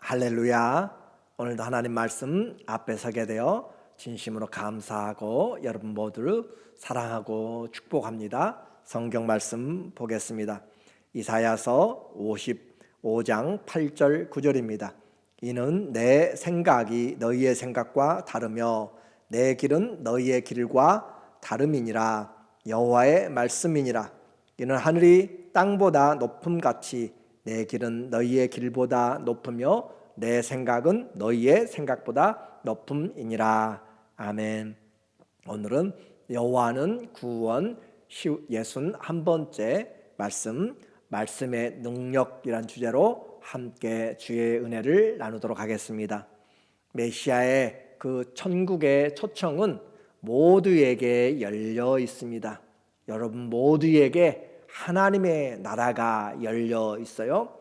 할렐루야. 오늘도 하나님 말씀 앞에 서게 되어 진심으로 감사하고 여러분 모두를 사랑하고 축복합니다. 성경 말씀 보겠습니다. 이사야서 55장 8절 9절입니다. 이는 내 생각이 너희의 생각과 다르며 내 길은 너희의 길과 다름이니라. 여호와의 말씀이니라. 이는 하늘이 땅보다 높음같이 내 길은 너희의 길보다 높으며 내 생각은 너희의 생각보다 높음이니라. 아멘. 오늘은 여호와는 구원 61번째 말씀의 능력이란 주제로 함께 주의 은혜를 나누도록 하겠습니다. 메시아의 그 천국의 초청은 모두에게 열려 있습니다. 여러분 모두에게 하나님의 나라가 열려 있어요.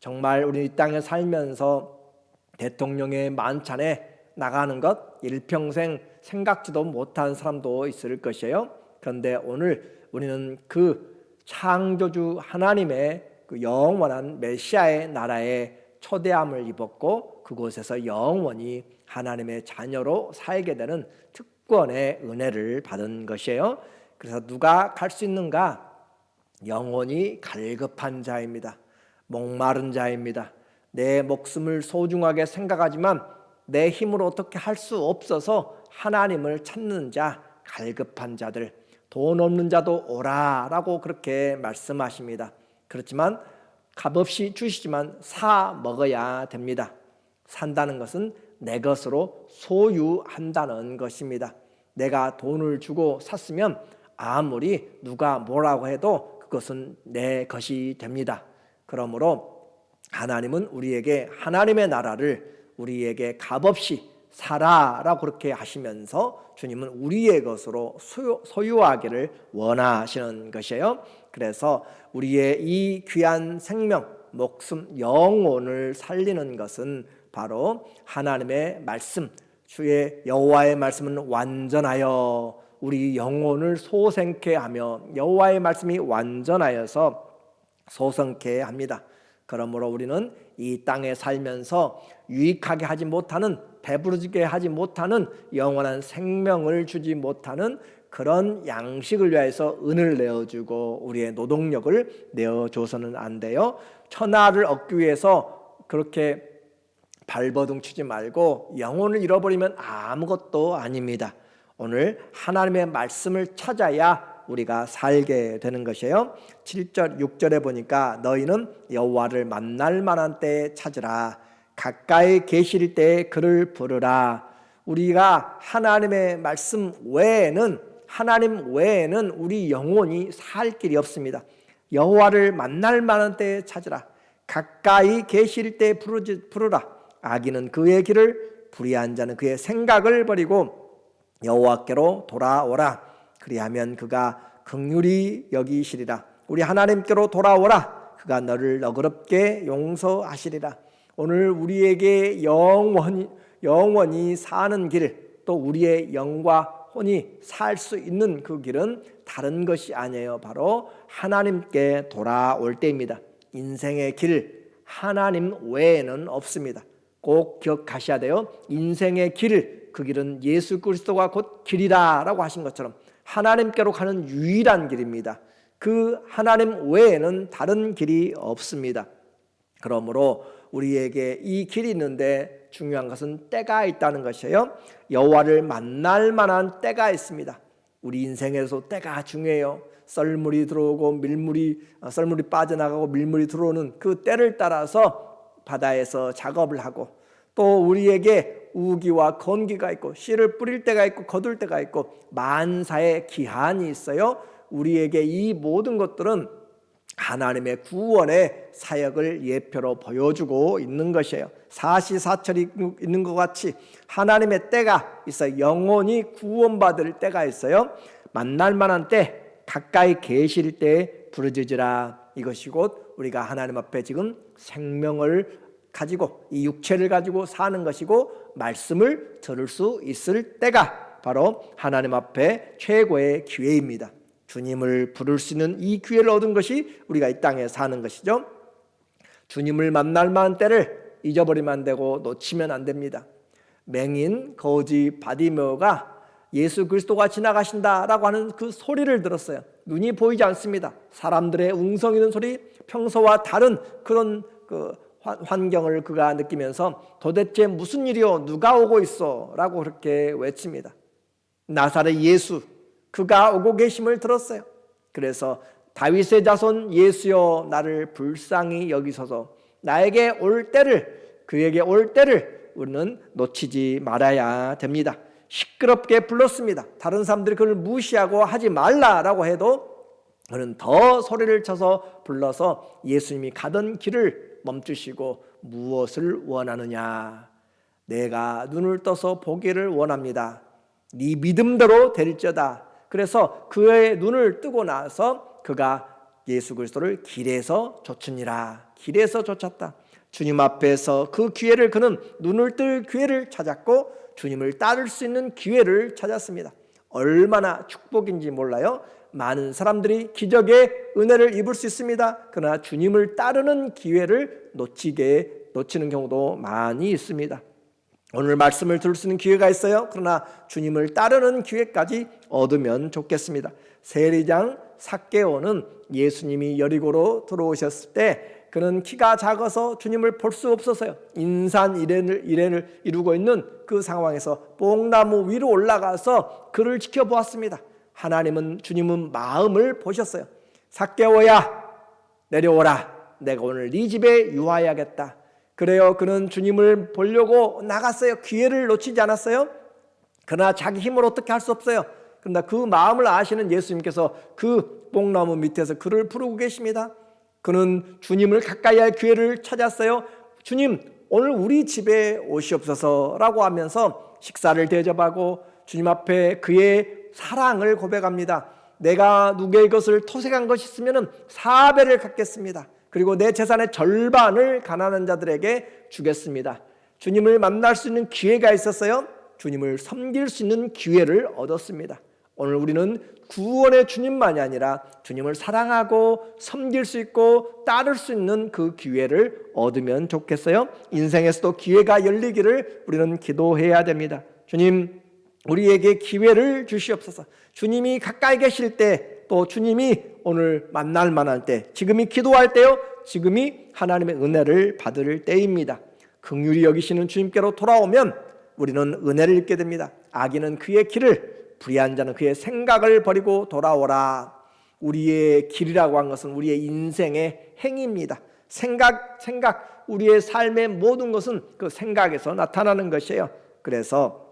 정말 우리 이 땅에 살면서 대통령의 만찬에 나가는 것 일평생 생각지도 못한 사람도 있을 것이에요. 그런데 오늘 우리는 그 창조주 하나님의 그 영원한 메시아의 나라에 초대함을 입었고 그곳에서 영원히 하나님의 자녀로 살게 되는 특권의 은혜를 받은 것이에요. 그래서 누가 갈 수 있는가? 영원히 갈급한 자입니다. 목마른 자입니다. 내 목숨을 소중하게 생각하지만 내 힘으로 어떻게 할 수 없어서 하나님을 찾는 자, 갈급한 자들, 돈 없는 자도 오라라고 그렇게 말씀하십니다. 그렇지만 값없이 주시지만 사 먹어야 됩니다. 산다는 것은 내 것으로 소유한다는 것입니다. 내가 돈을 주고 샀으면 아무리 누가 뭐라고 해도 그것은 내 것이 됩니다. 그러므로 하나님은 우리에게 하나님의 나라를 우리에게 값없이 사라라고 그렇게 하시면서 주님은 우리의 것으로 소유하기를 원하시는 것이에요. 그래서 우리의 이 귀한 생명, 목숨, 영혼을 살리는 것은 바로 하나님의 말씀, 주의 여호와의 말씀은 완전하여 우리 영혼을 소생케 하며 여호와의 말씀이 완전하여서 소생케 합니다. 그러므로 우리는 이 땅에 살면서 유익하게 하지 못하는, 배부르게 하지 못하는, 영원한 생명을 주지 못하는 그런 양식을 위해서 은을 내어주고 우리의 노동력을 내어줘서는 안 돼요. 천하를 얻기 위해서 그렇게 발버둥 치지 말고 영혼을 잃어버리면 아무것도 아닙니다. 오늘 하나님의 말씀을 찾아야 우리가 살게 되는 것이에요. 7절 6절에 보니까 너희는 여호와를 만날 만한 때에 찾으라. 가까이 계실 때에 그를 부르라. 우리가 하나님의 말씀 외에는, 하나님 외에는 우리 영혼이 살 길이 없습니다. 여호와를 만날 만한 때에 찾으라. 가까이 계실 때에 부르라. 악인은 그의 길을, 불의한 자는 그의 생각을 버리고 여호와께로 돌아오라. 그리하면 그가 긍휼히 여기시리라. 우리 하나님께로 돌아오라. 그가 너를 너그럽게 용서하시리라. 오늘 우리에게 영원히 사는 길, 또 우리의 영과 혼이 살 수 있는 그 길은 다른 것이 아니에요. 바로 하나님께 돌아올 때입니다. 인생의 길, 하나님 외에는 없습니다. 꼭 기억하셔야 돼요. 인생의 길, 그 길은 예수 그리스도가 곧 길이다라고 하신 것처럼 하나님께로 가는 유일한 길입니다. 그 하나님 외에는 다른 길이 없습니다. 그러므로 우리에게 이 길이 있는데 중요한 것은 때가 있다는 것이에요. 여호와를 만날 만한 때가 있습니다. 우리 인생에서 때가 중요해요. 썰물이 들어오고 썰물이 빠져나가고 밀물이 들어오는 그 때를 따라서 바다에서 작업을 하고, 또 우리에게 우기와 건기가 있고 씨를 뿌릴 때가 있고 거둘 때가 있고 만사의 기한이 있어요. 우리에게 이 모든 것들은 하나님의 구원의 사역을 예표로 보여주고 있는 것이에요. 사시사철이 있는 것 같이 하나님의 때가 있어요. 영혼이 구원받을 때가 있어요. 만날 만한 때, 가까이 계실 때에 부르짖으라. 이것이 곧 우리가 하나님 앞에 지금 생명을 가지고 이 육체를 가지고 사는 것이고 말씀을 들을 수 있을 때가 바로 하나님 앞에 최고의 기회입니다. 주님을 부를 수 있는 이 기회를 얻은 것이 우리가 이 땅에 사는 것이죠. 주님을 만날 만한 때를 잊어버리면 안 되고 놓치면 안 됩니다. 맹인 거지 바디메오가 예수 그리스도가 지나가신다라고 하는 그 소리를 들었어요. 눈이 보이지 않습니다. 사람들의 웅성이는 소리, 평소와 다른 그런 그 환경을 그가 느끼면서 도대체 무슨 일이요? 누가 오고 있어? 라고 그렇게 외칩니다. 나사렛 예수, 그가 오고 계심을 들었어요. 그래서 다윗의 자손 예수여 나를 불쌍히 여기소서, 나에게 올 때를, 그에게 올 때를 우리는 놓치지 말아야 됩니다. 시끄럽게 불렀습니다. 다른 사람들이 그걸 무시하고 하지 말라라고 해도 그는 더 소리를 쳐서 불러서 예수님이 가던 길을 멈추시고 무엇을 원하느냐? 내가 눈을 떠서 보기를 원합니다. 네 믿음대로 될지어다. 그래서 그의 눈을 뜨고 나서 그가 예수 그리스도를 길에서 좇으니라. 길에서 좇았다. 주님 앞에서 그 기회를, 그는 눈을 뜰 기회를 찾았고 주님을 따를 수 있는 기회를 찾았습니다. 얼마나 축복인지 몰라요. 많은 사람들이 기적의 은혜를 입을 수 있습니다. 그러나 주님을 따르는 기회를 놓치는 경우도 많이 있습니다. 오늘 말씀을 들을 수 있는 기회가 있어요. 그러나 주님을 따르는 기회까지 얻으면 좋겠습니다. 세리장 삭개오는 예수님이 여리고로 들어오셨을 때 그는 키가 작아서 주님을 볼 수 없어서요. 인산 이래를 이루고 있는 그 상황에서 뽕나무 위로 올라가서 그를 지켜보았습니다. 주님은 마음을 보셨어요. 삭개오야, 내려오라. 내가 오늘 네 집에 유하여야겠다. 그래요. 그는 주님을 보려고 나갔어요. 기회를 놓치지 않았어요. 그러나 자기 힘으로 어떻게 할 수 없어요. 그러나 그 마음을 아시는 예수님께서 그 뽕나무 밑에서 그를 부르고 계십니다. 그는 주님을 가까이 할 기회를 찾았어요. 주님, 오늘 우리 집에 오시옵소서라고 하면서 식사를 대접하고 주님 앞에 그의 사랑을 고백합니다. 내가 누구의 것을 토색한 것이 있으면 4배를 갚겠습니다. 그리고 내 재산의 절반을 가난한 자들에게 주겠습니다. 주님을 만날 수 있는 기회가 있었어요. 주님을 섬길 수 있는 기회를 얻었습니다. 오늘 우리는 구원의 주님만이 아니라 주님을 사랑하고 섬길 수 있고 따를 수 있는 그 기회를 얻으면 좋겠어요. 인생에서도 기회가 열리기를 우리는 기도해야 됩니다. 주님, 우리에게 기회를 주시옵소서. 주님이 가까이 계실 때, 또 주님이 오늘 만날 만할 때, 지금이 기도할 때요, 지금이 하나님의 은혜를 받을 때입니다. 긍휼히 여기시는 주님께로 돌아오면 우리는 은혜를 입게 됩니다. 악인은 그의 길을, 불의한 자는 그의 생각을 버리고 돌아오라. 우리의 길이라고 한 것은 우리의 인생의 행위입니다. 생각, 우리의 삶의 모든 것은 그 생각에서 나타나는 것이에요. 그래서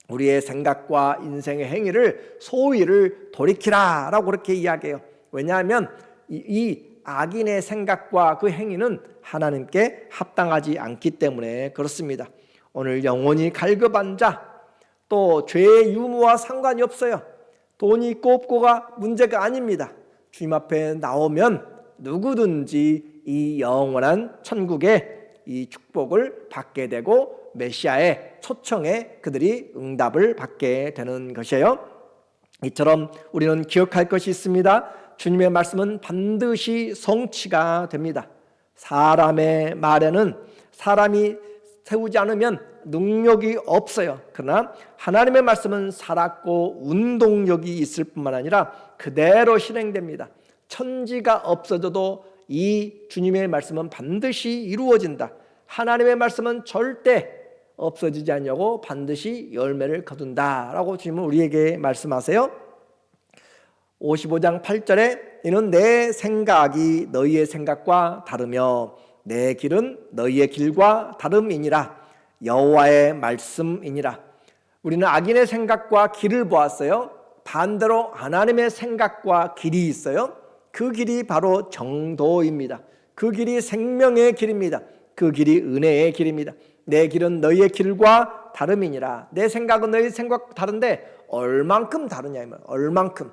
우리의 생각과 인생의 행위를, 소위를 돌이키라 라고 그렇게 이야기해요. 왜냐하면 이 악인의 생각과 그 행위는 하나님께 합당하지 않기 때문에 그렇습니다. 오늘 영혼이 갈급한 자, 또 죄의 유무와 상관이 없어요. 돈이 있고 없고가 문제가 아닙니다. 주님 앞에 나오면 누구든지 이 영원한 천국의 이 축복을 받게 되고 메시아의 초청에 그들이 응답을 받게 되는 것이에요. 이처럼 우리는 기억할 것이 있습니다. 주님의 말씀은 반드시 성취가 됩니다. 사람의 말에는 사람이 세우지 않으면 능력이 없어요. 그러나 하나님의 말씀은 살았고 운동력이 있을 뿐만 아니라 그대로 실행됩니다. 천지가 없어져도 이 주님의 말씀은 반드시 이루어진다. 하나님의 말씀은 절대 없어지지 않냐고 반드시 열매를 거둔다라고 주님은 우리에게 말씀하세요. 55장 8절에 이는 내 생각이 너희의 생각과 다르며 내 길은 너희의 길과 다름이니라. 여호와의 말씀이니라. 우리는 악인의 생각과 길을 보았어요. 반대로 하나님의 생각과 길이 있어요. 그 길이 바로 정도입니다. 그 길이 생명의 길입니다. 그 길이 은혜의 길입니다. 내 길은 너희의 길과 다름이니라. 내 생각은 너희 생각과 다른데 얼만큼 다르냐, 얼만큼.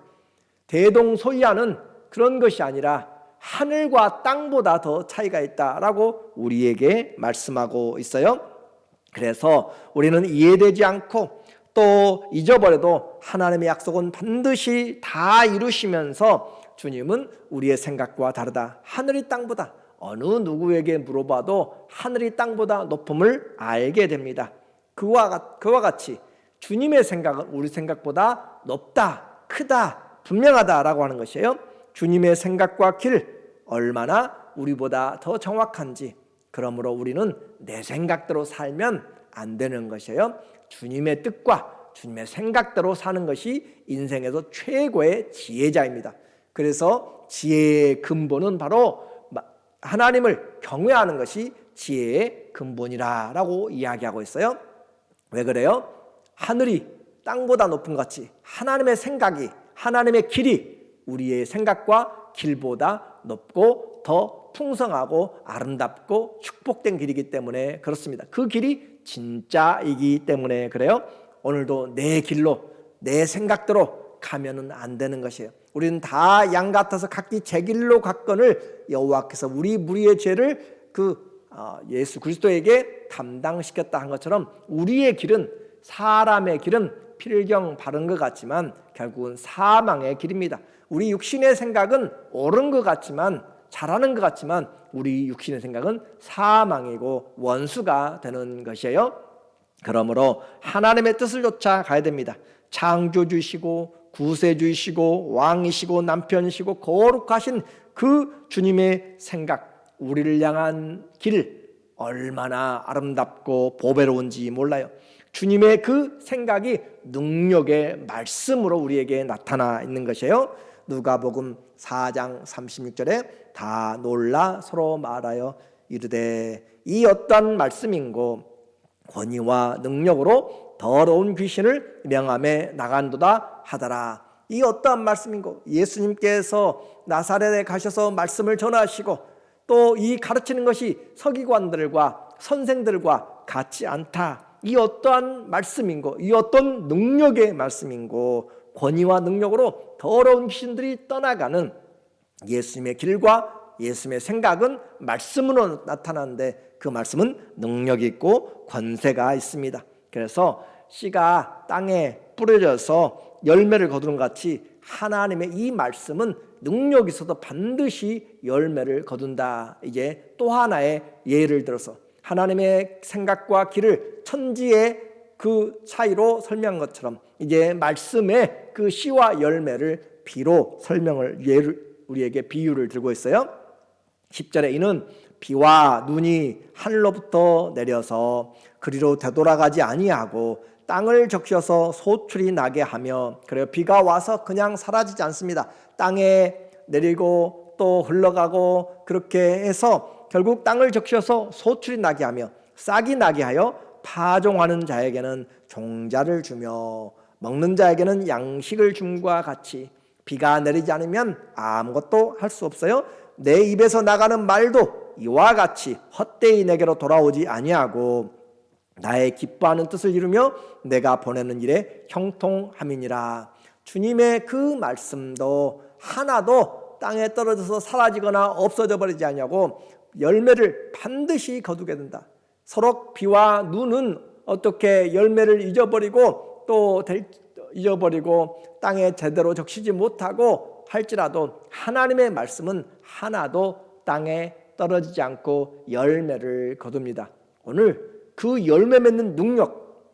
대동소이하는 그런 것이 아니라 하늘과 땅보다 더 차이가 있다라고 우리에게 말씀하고 있어요. 그래서 우리는 이해되지 않고 또 잊어버려도 하나님의 약속은 반드시 다 이루시면서 주님은 우리의 생각과 다르다. 하늘이 땅보다 어느 누구에게 물어봐도 하늘이 땅보다 높음을 알게 됩니다. 그와 같이 주님의 생각은 우리 생각보다 높다, 크다, 분명하다라고 하는 것이에요. 주님의 생각과 길 얼마나 우리보다 더 정확한지, 그러므로 우리는 내 생각대로 살면 안 되는 것이에요. 주님의 뜻과 주님의 생각대로 사는 것이 인생에서 최고의 지혜자입니다. 그래서 지혜의 근본은 바로 하나님을 경외하는 것이 지혜의 근본이라고 이야기하고 있어요. 왜 그래요? 하늘이 땅보다 높은 것 같이 하나님의 생각이, 하나님의 길이 우리의 생각과 길보다 높고 더 풍성하고 아름답고 축복된 길이기 때문에 그렇습니다. 그 길이 진짜이기 때문에 그래요. 오늘도 내 길로 내 생각대로 가면은 안 되는 것이에요. 우리는 다 양 같아서 각기 제 길로 갔거늘 여호와께서 우리 무리의 죄를 예수 그리스도에게 담당시켰다 한 것처럼 우리의 길은, 사람의 길은 필경 바른 것 같지만 결국은 사망의 길입니다. 우리 육신의 생각은 옳은 것 같지만, 잘하는 것 같지만 우리 육신의 생각은 사망이고 원수가 되는 것이에요. 그러므로 하나님의 뜻을 쫓아 가야 됩니다. 창조주이시고 구세주이시고 왕이시고 남편이시고 거룩하신 그 주님의 생각, 우리를 향한 길 얼마나 아름답고 보배로운지 몰라요. 주님의 그 생각이 능력의 말씀으로 우리에게 나타나 있는 것이에요. 누가복음 4장 36절에 다 놀라 서로 말하여 이르되 이 어떠한 말씀인고 권위와 능력으로 더러운 귀신을 명함에 나간도다 하더라. 이 어떠한 말씀인고, 예수님께서 나사렛에 가셔서 말씀을 전하시고 또 이 가르치는 것이 서기관들과 선생들과 같지 않다. 이 어떠한 말씀인고, 이 어떤 능력의 말씀인고, 권위와 능력으로 더러운 귀신들이 떠나가는 예수님의 길과 예수님의 생각은 말씀으로 나타나는데 그 말씀은 능력이 있고 권세가 있습니다. 그래서 씨가 땅에 뿌려져서 열매를 거두는 것 같이 하나님의 이 말씀은 능력이 있어도 반드시 열매를 거둔다. 이제 또 하나의 예를 들어서 하나님의 생각과 길을 천지의 그 차이로 설명한 것처럼 이제 말씀의 그 씨와 열매를 비로 설명을, 예를 우리에게 비유를 들고 있어요. 10절에 이는 비와 눈이 하늘로부터 내려서 그리로 되돌아가지 아니하고 땅을 적셔서 소출이 나게 하며, 그래요. 비가 와서 그냥 사라지지 않습니다. 땅에 내리고 또 흘러가고 그렇게 해서 결국 땅을 적셔서 소출이 나게 하며 싹이 나게 하여 파종하는 자에게는 종자를 주며 먹는 자에게는 양식을 줌과 같이 비가 내리지 않으면 아무것도 할 수 없어요. 내 입에서 나가는 말도 이와 같이 헛되이 내게로 돌아오지 아니하고 나의 기뻐하는 뜻을 이루며 내가 보내는 일에 형통함이니라. 주님의 그 말씀도 하나도 땅에 떨어져서 사라지거나 없어져 버리지 않냐고 열매를 반드시 거두게 된다. 서로 비와 눈은 어떻게 열매를 잊어버리고 또 잊어버리고 땅에 제대로 적시지 못하고 할지라도 하나님의 말씀은 하나도 땅에 떨어지지 않고 열매를 거둡니다. 오늘 그 열매 맺는 능력,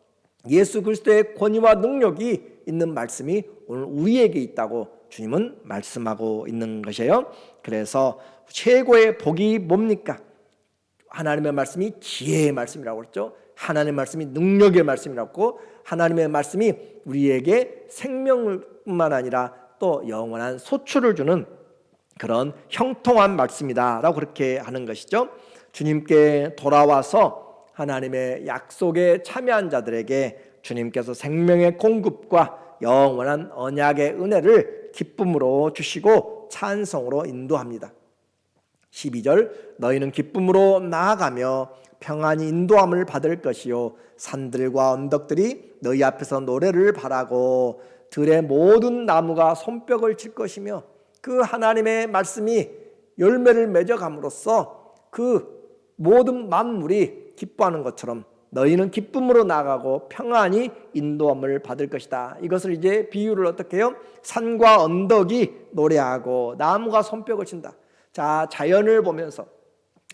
예수 그리스도의 권위와 능력이 있는 말씀이 오늘 우리에게 있다고 주님은 말씀하고 있는 것이에요. 그래서 최고의 복이 뭡니까? 하나님의 말씀이 지혜의 말씀이라고 그랬죠. 하나님의 말씀이 능력의 말씀이라고 했고, 하나님의 말씀이 우리에게 생명뿐만 아니라 또 영원한 소출을 주는 그런 형통한 말씀이다 라고 그렇게 하는 것이죠. 주님께 돌아와서 하나님의 약속에 참여한 자들에게 주님께서 생명의 공급과 영원한 언약의 은혜를 기쁨으로 주시고 찬송으로 인도합니다. 12절 너희는 기쁨으로 나아가며 평안히 인도함을 받을 것이요 산들과 언덕들이 너희 앞에서 노래를 바라고 들의 모든 나무가 손뼉을 칠 것이며, 그 하나님의 말씀이 열매를 맺어감으로써 그 모든 만물이 기뻐하는 것처럼 너희는 기쁨으로 나가고 평안히 인도함을 받을 것이다. 이것을 이제 비유를 어떻게 해요? 산과 언덕이 노래하고 나무가 손뼉을 친다. 자, 자연을 보면서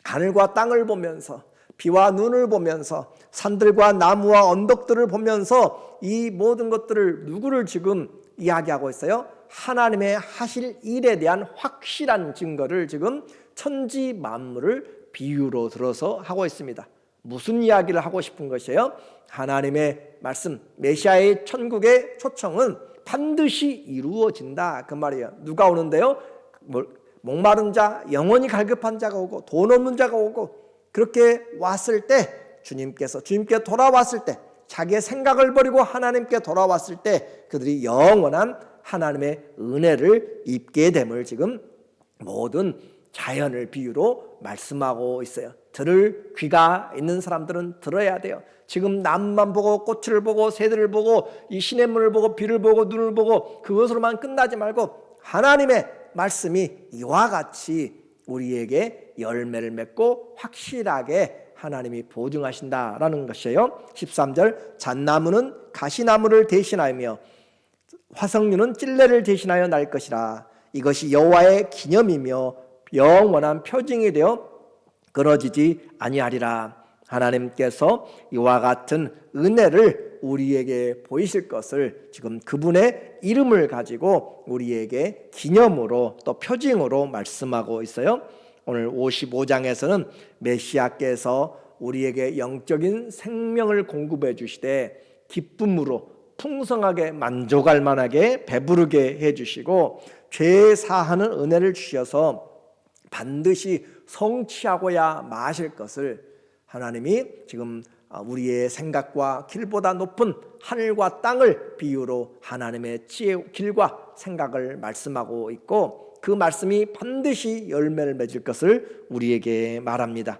하늘과 땅을 보면서, 비와 눈을 보면서, 산들과 나무와 언덕들을 보면서 이 모든 것들을 누구를 지금 이야기하고 있어요? 하나님의 하실 일에 대한 확실한 증거를 지금 천지 만물을 비유로 들어서 하고 있습니다. 무슨 이야기를 하고 싶은 것이에요? 하나님의 말씀, 메시아의 천국의 초청은 반드시 이루어진다, 그 말이에요. 누가 오는데요? 목마른 자, 영원히 갈급한 자가 오고 돈 없는 자가 오고, 그렇게 왔을 때 주님께 돌아왔을 때, 자기의 생각을 버리고 하나님께 돌아왔을 때 그들이 영원한 하나님의 은혜를 입게 됨을 지금 모든 자연을 비유로 말씀하고 있어요. 들을 귀가 있는 사람들은 들어야 돼요. 지금 나무만 보고 꽃을 보고 새들을 보고 이 시냇물을 보고 비를 보고 눈을 보고 그것으로만 끝나지 말고 하나님의 말씀이 이와 같이 우리에게 열매를 맺고 확실하게 하나님이 보증하신다라는 것이에요. 13절, 잣나무는 가시나무를 대신하며 화석류는 찔레를 대신하여 날 것이라. 이것이 여호와의 기념이며 영원한 표징이 되어 끊어지지 아니하리라. 하나님께서 이와 같은 은혜를 우리에게 보이실 것을 지금 그분의 이름을 가지고 우리에게 기념으로 또 표징으로 말씀하고 있어요. 오늘 55장에서는 메시아께서 우리에게 영적인 생명을 공급해 주시되 기쁨으로 풍성하게 만족할 만하게 배부르게 해주시고 죄 사하는 은혜를 주셔서 반드시 성취하고야 마실 것을 하나님이 지금 우리의 생각과 길보다 높은 하늘과 땅을 비유로 하나님의 지혜, 길과 생각을 말씀하고 있고, 그 말씀이 반드시 열매를 맺을 것을 우리에게 말합니다.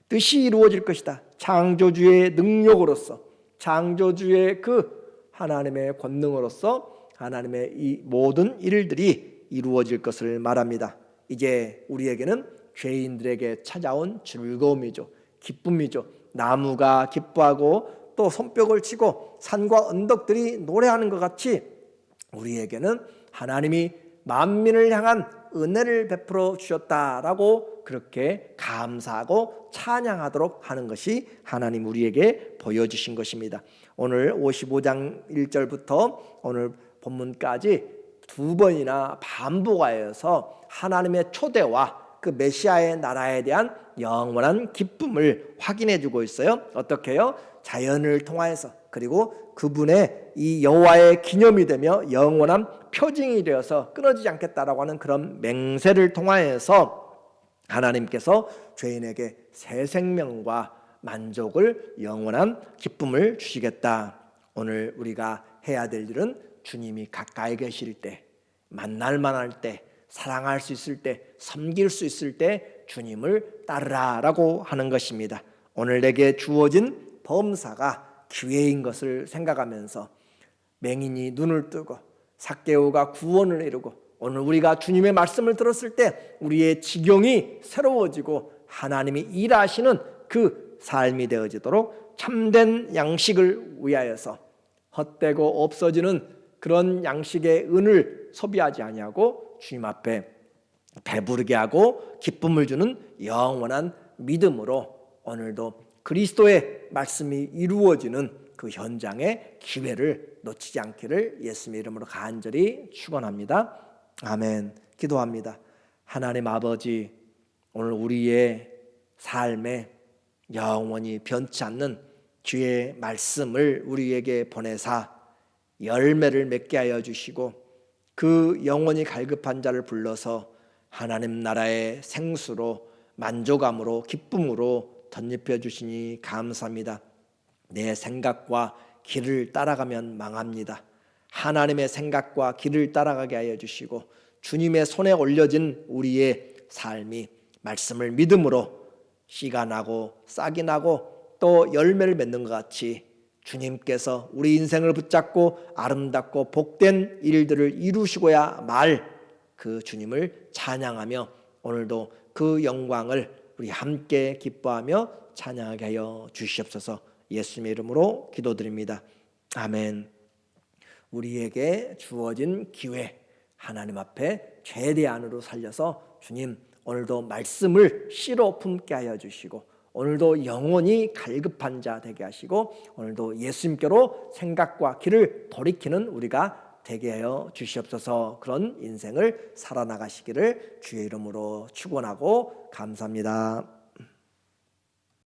뜻이 이루어질 것이다. 창조주의 능력으로서, 창조주의 그 하나님의 권능으로서 하나님의 이 모든 일들이 이루어질 것을 말합니다. 이제 우리에게는 죄인들에게 찾아온 즐거움이죠, 기쁨이죠. 나무가 기뻐하고 또 손뼉을 치고 산과 언덕들이 노래하는 것 같이 우리에게는 하나님이 만민을 향한 은혜를 베풀어 주셨다라고 그렇게 감사하고 찬양하도록 하는 것이 하나님 우리에게 보여주신 것입니다. 오늘 55장 1절부터 오늘 본문까지 두 번이나 반복하여서 하나님의 초대와 그 메시아의 나라에 대한 영원한 기쁨을 확인해 주고 있어요. 어떻게 해요? 자연을 통하여서, 그리고 그분의 이 여호와의 기념이 되며 영원한 표징이 되어서 끊어지지 않겠다라고 하는 그런 맹세를 통하여서 하나님께서 죄인에게 새 생명과 만족을, 영원한 기쁨을 주시겠다. 오늘 우리가 해야 될 일은 주님이 가까이 계실 때, 만날 만할 때, 사랑할 수 있을 때, 섬길 수 있을 때 주님을 따르라라고 하는 것입니다. 오늘 내게 주어진 범사가 기회인 것을 생각하면서 맹인이 눈을 뜨고 삭개오가 구원을 이루고, 오늘 우리가 주님의 말씀을 들었을 때 우리의 지경이 새로워지고 하나님이 일하시는 그 삶이 되어지도록 참된 양식을 위하여서 헛되고 없어지는 그런 양식의 은을 소비하지 아니하고 주님 앞에 배부르게 하고 기쁨을 주는 영원한 믿음으로 오늘도 그리스도의 말씀이 이루어지는 그 현장의 기회를 놓치지 않기를 예수님의 이름으로 간절히 축원합니다. 아멘. 기도합니다. 하나님 아버지, 오늘 우리의 삶에 영원히 변치 않는 주의 말씀을 우리에게 보내사 열매를 맺게 하여 주시고 그 영원히 갈급한 자를 불러서 하나님 나라의 생수로 만족함으로 기쁨으로 덧입혀 주시니 감사합니다. 내 생각과 길을 따라가면 망합니다. 하나님의 생각과 길을 따라가게 하여 주시고 주님의 손에 올려진 우리의 삶이 말씀을 믿음으로 씨가 나고 싹이 나고 또 열매를 맺는 것 같이 주님께서 우리 인생을 붙잡고 아름답고 복된 일들을 이루시고야 말 그 주님을 찬양하며 오늘도 그 영광을 우리 함께 기뻐하며 찬양하게 하여 주시옵소서. 예수님의 이름으로 기도드립니다. 아멘. 우리에게 주어진 기회, 하나님 앞에 최대한으로 살려서 주님 오늘도 말씀을 씨로 품게 하여 주시고 오늘도 영원히 갈급한 자 되게 하시고 오늘도 예수님께로 생각과 길을 돌이키는 우리가 되게 하여 주시옵소서. 그런 인생을 살아나가시기를 주의 이름으로 축원하고 감사합니다.